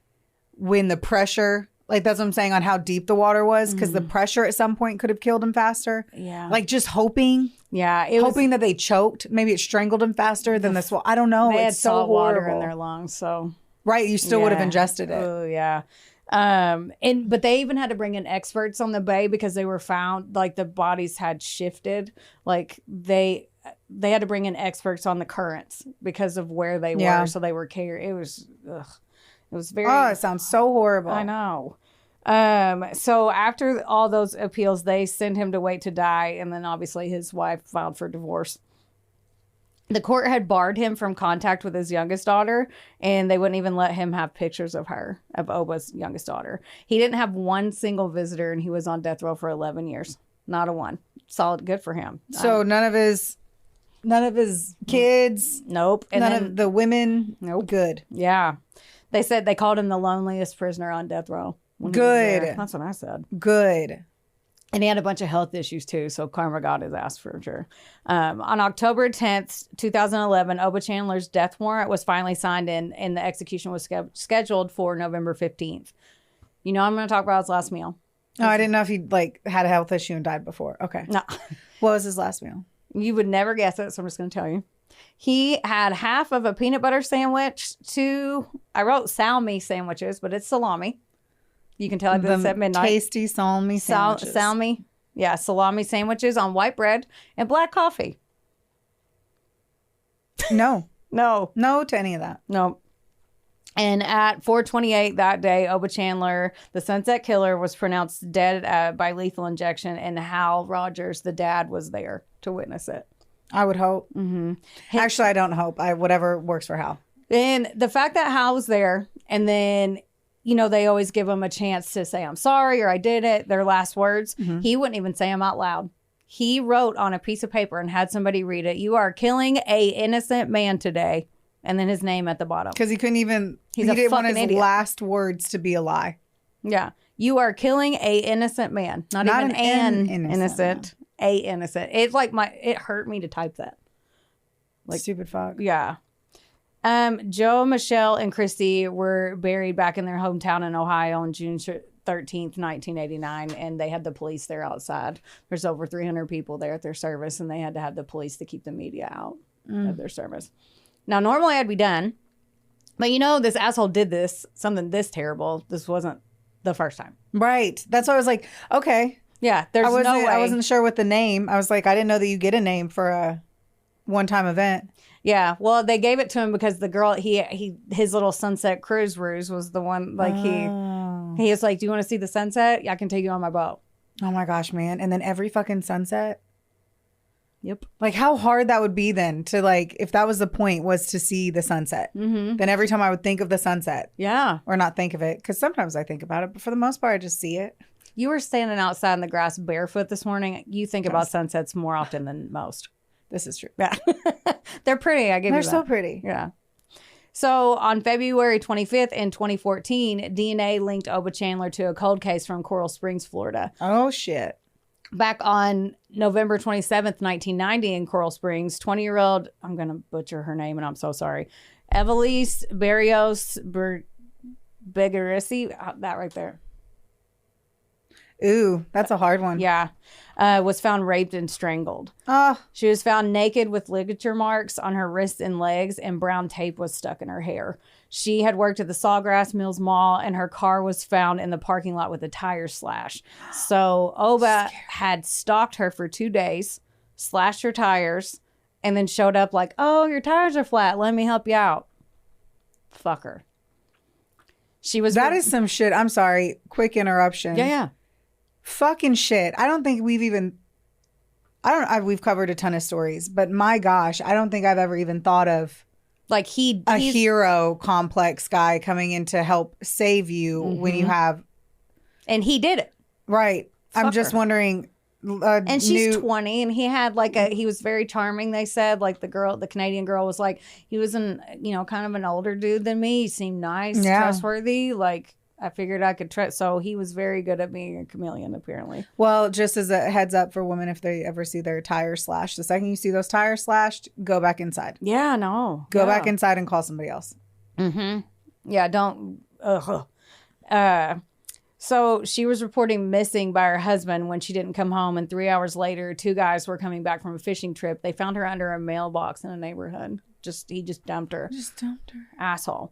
when the pressure... Like, that's what I'm saying on how deep the water was. Because the pressure at some point could have killed him faster. Yeah. Like, just hoping. Yeah. Hoping that they choked. Maybe it strangled him faster than this. I don't know. They had so salt water horrible in their lungs, so... Right, you still would have ingested it. Oh yeah. But they even had to bring in experts on the bay because they were found, like, the bodies had shifted. Like, they had to bring in experts on the currents because of where they were. So they were carried. It was very... Oh, it sounds so horrible. I know. So after all those appeals, they sent him to wait to die. And then obviously his wife filed for divorce. The court had barred him from contact with his youngest daughter, and they wouldn't even let him have pictures of her, of Oba's youngest daughter. He didn't have one single visitor, and he was on death row for 11 years. Not a one. Solid, good for him. So none of his kids. Nope. And none of the women. Nope. Good. Yeah. They said they called him the loneliest prisoner on death row. Good. That's what I said. Good. And he had a bunch of health issues, too, so karma got his ass for sure. On October 10th, 2011, Oba Chandler's death warrant was finally signed in, and the execution was scheduled for November 15th. You know I'm going to talk about his last meal. Oh, I didn't know if he had a health issue and died before. Okay. No. What was his last meal? You would never guess it, so I'm just going to tell you. He had half of a peanut butter sandwich, I wrote salmi sandwiches, but it's salami. You can tell it's at midnight. Tasty salami sandwiches. Salami. Yeah, salami sandwiches on white bread and black coffee. No. No. No to any of that. No. And at 4:28 that day, Oba Chandler, the Sunset Killer, was pronounced dead by lethal injection, and Hal Rogers, the dad, was there to witness it. I would hope. Mm-hmm. Actually, I don't hope. Whatever works for Hal. And the fact that Hal was there, and then... You know, they always give him a chance to say, I'm sorry, or I did it, their last words. Mm-hmm. He wouldn't even say them out loud. He wrote on a piece of paper and had somebody read it, "You are killing a innocent man today." And then his name at the bottom. Because he couldn't even, he didn't want his last words to be a lie. Yeah. "You are killing a innocent man." Not even an innocent. A innocent. It's like it hurt me to type that. Like, stupid fuck. Yeah. Joe, Michelle, and Christy were buried back in their hometown in Ohio on June 13th, 1989, and they had the police there outside. There's over 300 people there at their service, and they had to have the police to keep the media out of their service. Now, normally I'd be done, but this asshole did something this terrible. This wasn't the first time. Right. That's why I was like, okay. Yeah, there's no way. I wasn't sure what the name. I was like, I didn't know that you get a name for a one-time event. Yeah, well, they gave it to him because the girl, his little sunset cruise ruse was the one, like, he was like, "Do you want to see the sunset? I can take you on my boat." Oh my gosh, man. And then every fucking sunset? Yep. Like, how hard that would be then to, like, if that was the point, was to see the sunset. Mm-hmm. Then every time I would think of the sunset. Yeah. Or not think of it, because sometimes I think about it, but for the most part, I just see it. You were standing outside in the grass barefoot this morning. You think about sunsets more often than most. This is true. Yeah. They're pretty. I give you that. They're so pretty. Yeah. So on February 25th in 2014, DNA linked Oba Chandler to a cold case from Coral Springs, Florida. Oh, shit. Back on November 27th, 1990 in Coral Springs, 20-year-old, I'm going to butcher her name and I'm so sorry, Evelise Barrios Begarissi, that right there. Ooh, that's a hard one. Yeah. was found raped and strangled. She was found naked with ligature marks on her wrists and legs, and brown tape was stuck in her hair. She had worked at the Sawgrass Mills Mall, and her car was found in the parking lot with a tire slash. So Oba had stalked her for 2 days, slashed her tires, and then showed up like, oh, your tires are flat. Let me help you out. Fuck her. That is some shit. I'm sorry. Quick interruption. Yeah. Fucking shit. I don't think we've covered a ton of stories, but my gosh, I don't think I've ever even thought of like he's a hero complex guy coming in to help save you when you have. And he did it. Right. I'm just wondering. And she's 20, and he had he was very charming. They said the Canadian girl was like, he was kind of an older dude than me. He seemed nice, trustworthy. Like I figured I could trust. So he was very good at being a chameleon, apparently. Well, just as a heads up for women, if they ever see their tires slashed, the second you see those tires slashed, go back inside. Yeah, no. Go back inside and call somebody else. Mm-hmm. Yeah, don't. So she was reporting missing by her husband when she didn't come home. And 3 hours later, 2 guys were coming back from a fishing trip. They found her under a mailbox in a neighborhood. He just dumped her. Asshole.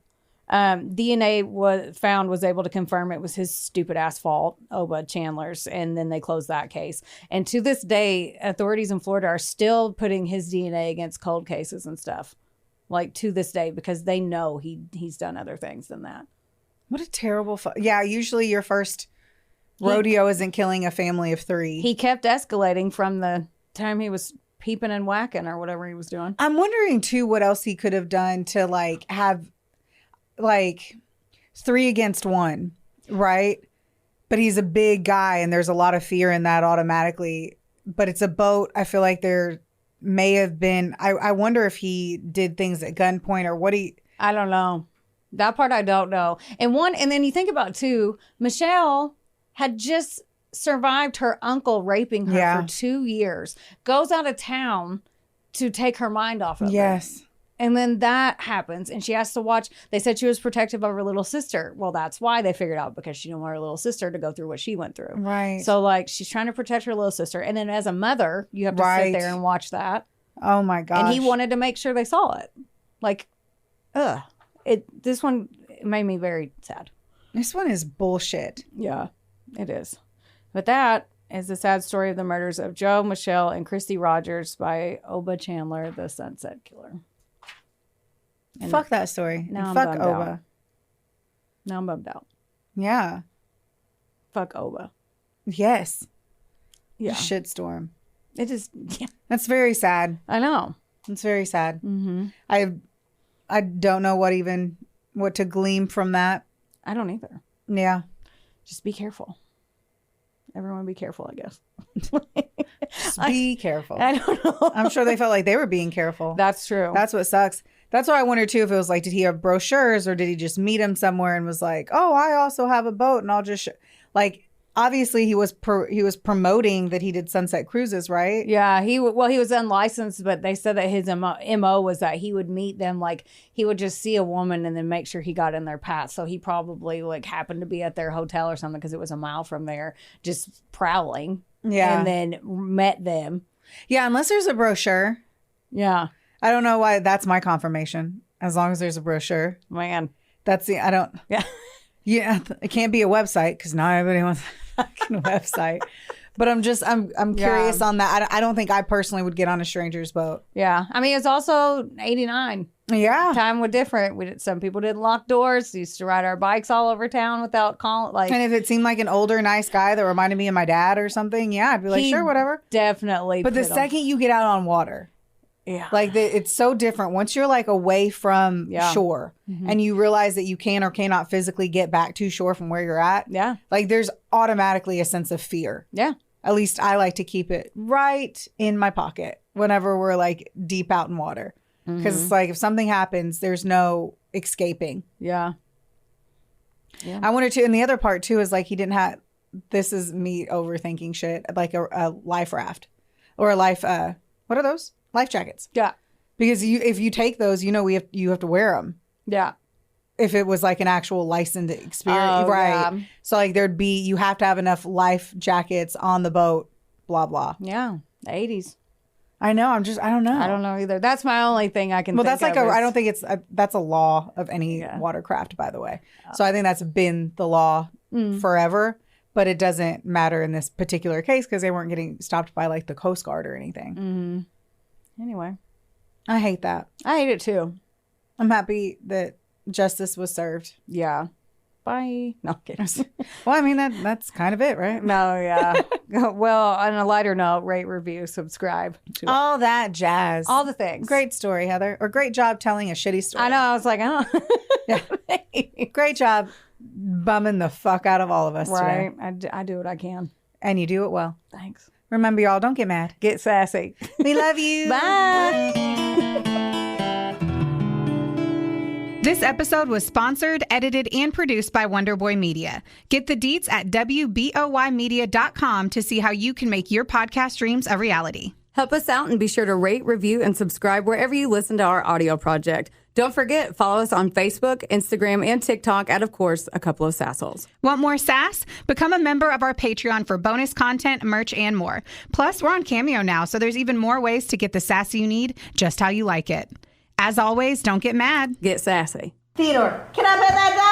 DNA was able to confirm it was his stupid ass fault, Oba Chandler's, and then they closed that case. And to this day, authorities in Florida are still putting his DNA against cold cases and stuff, like to this day, because they know he's done other things than that. What a terrible yeah, usually your first rodeo isn't killing a family of 3. He kept escalating from the time he was peeping and whacking or whatever he was doing. I'm wondering too what else he could have done to have 3 against 1, right? But he's a big guy and there's a lot of fear in that automatically. But it's a boat. I feel like there may have been, I wonder if he did things at gunpoint or what I don't know. That part I don't know. And then you think about too, Michelle had just survived her uncle raping her for 2 years, goes out of town to take her mind off of it. And then that happens and she has to watch. They said she was protective of her little sister. Well, that's why they figured out, because she didn't want her little sister to go through what she went through. Right. So she's trying to protect her little sister. And then as a mother, you have to sit there and watch that. Oh my gosh. And he wanted to make sure they saw it. This one made me very sad. This one is bullshit. Yeah, it is. But that is the sad story of the murders of Joe, Michelle, and Christy Rogers by Oba Chandler, the Sunset Killer. And fuck that story. Now fuck I'm Oba. Out. Now I'm bummed out. Yeah. Fuck Oba. Yes. Yeah. Shitstorm. It is. Yeah. That's very sad. I know. It's very sad. Mm-hmm. I don't know what to glean from that. I don't either. Yeah. Just be careful. Everyone be careful, I guess. Just be careful. I don't know. I'm sure they felt like they were being careful. That's true. That's what sucks. That's why I wonder too if it was did he have brochures or did he just meet him somewhere and was like, oh, I also have a boat and I'll just obviously he was promoting that he did sunset cruises, right? Yeah, he was unlicensed, but they said that his MO was that he would meet them, he would just see a woman and then make sure he got in their path. So he probably happened to be at their hotel or something because it was a mile from there, just prowling. Yeah. And then met them. Yeah, unless there's a brochure. Yeah. I don't know why that's my confirmation. As long as there's a brochure. Man. Yeah. Yeah, it can't be a website because not everybody wants a fucking website. But I'm curious on that. I don't think I personally would get on a stranger's boat. Yeah. I mean, it's also 89. Yeah. Time was different. Some people didn't lock doors. We used to ride our bikes all over town without calling. And if it seemed like an older, nice guy that reminded me of my dad or something, yeah, I'd be like, sure, whatever. Definitely. But the second you get out on water. Yeah. It's so different. Once you're away from shore and you realize that you can or cannot physically get back to shore from where you're at. Yeah. There's automatically a sense of fear. Yeah. At least I like to keep it right in my pocket whenever we're deep out in water. Because if something happens, there's no escaping. Yeah. Yeah. I wanted to, and the other part too is he didn't have, this is me overthinking shit, a life raft or a life, what are those? Life jackets. Yeah. Because if you take those, you have to wear them. Yeah. If it was an actual licensed experience. Oh, right. Yeah. So you have to have enough life jackets on the boat blah, blah. Yeah. The 80s. I know. I don't know. I don't know either. That's my only thing I can Well, think that's like of I don't think that's a law of any watercraft, by the way. So I think that's been the law forever, but it doesn't matter in this particular case because they weren't getting stopped by like the Coast Guard or anything. Mm-hmm. Anyway. I hate that. I hate it too. I'm happy that justice was served. Yeah. Bye. No, I'm kidding. Well, I mean, that's kind of it, right? No, yeah. Well, on a lighter note, rate, review, subscribe. To All that jazz. all the things. Great story, Heather. Or great job telling a shitty story. I know. I was like, oh. Yeah. Great job bumming the fuck out of all of us Right. today. I do what I can. And you do it well. Thanks. Remember, y'all, don't get mad. Get sassy. We love you. Bye. This episode was sponsored, edited, and produced by Wonderboy Media. Get the deets at WBOYmedia.com to see how you can make your podcast dreams a reality. Help us out and be sure to rate, review, and subscribe wherever you listen to our audio project. Don't forget, follow us on Facebook, Instagram, and TikTok at, of course, A Couple of Sassholes. Want more sass? Become a member of our Patreon for bonus content, merch, and more. Plus, we're on Cameo now, so there's even more ways to get the sass you need just how you like it. As always, don't get mad. Get sassy. Theodore, can I pet that dog?